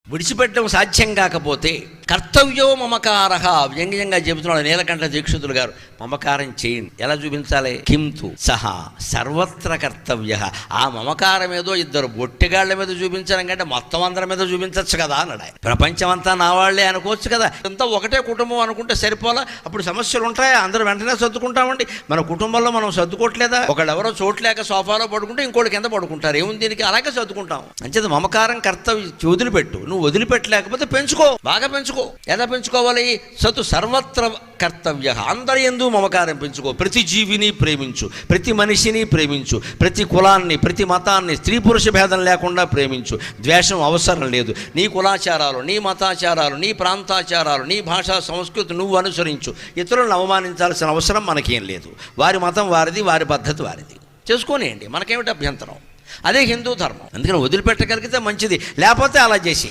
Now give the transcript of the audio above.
విడిచిపెట్టడం సాధ్యం కాకపోతే కర్తవ్యో మమకారః వ్యంగ్యంగా చెబుతున్నాడు నీలకంఠ దీక్షితులు గారు. మమకారం చేయండి. ఎలా చూపించాలి? కింతు సహా సర్వత్ర కర్తవ్య. ఆ మమకారం ఏదో ఇద్దరు బొట్టెగాళ్ల మీద చూపించడం కంటే మొత్తం అందరి మీద చూపించచ్చు కదా అన్నాడు. ప్రపంచం అంతా నా వాళ్లే అనుకోవచ్చు కదా. ఇంతా ఒకటే కుటుంబం అనుకుంటే సరిపోలా? అప్పుడు సమస్యలు ఉంటాయా? అందరూ వెంటనే సర్దుకుంటామండి. మన కుటుంబంలో మనం సర్దుకోవట్లేదా? ఒకళ్ళు ఎవరో చోట్లేక సోఫాలో పడుకుంటే ఇంకోటి కింద పడుకుంటారు. ఏముంది దీనికి? అలాగే సర్దుకుంటాం. అంచేది మమకారం కర్తవ్యం వదిలిపెట్టు. నువ్వు వదిలిపెట్టలేకపోతే పెంచుకో, బాగా పెంచుకో. ఎలా పెంచుకోవాలి? సతు సర్వత్ర కర్తవ్య. అందరి యందు మమకారం పెంచుకో. ప్రతి జీవిని ప్రేమించు, ప్రతి మనిషిని ప్రేమించు, ప్రతి కులాన్ని, ప్రతి మతాన్ని, స్త్రీ పురుష భేదం లేకుండా ప్రేమించు. ద్వేషం అవసరం లేదు. నీ కులాచారాలు, నీ మతాచారాలు, నీ ప్రాంతాచారాలు, నీ భాషా సంస్కృతి నువ్వు అనుసరించు. ఇతరులను అవమానించాల్సిన అవసరం మనకేం లేదు. వారి మతం వారిది, వారి పద్ధతి వారిది. చేసుకోనియండి, మనకేమిటి అభ్యంతరం? అదే హిందూ ధర్మం. అందుకని వదిలిపెట్టగలిగితే మంచిది, లేకపోతే అలా చేసి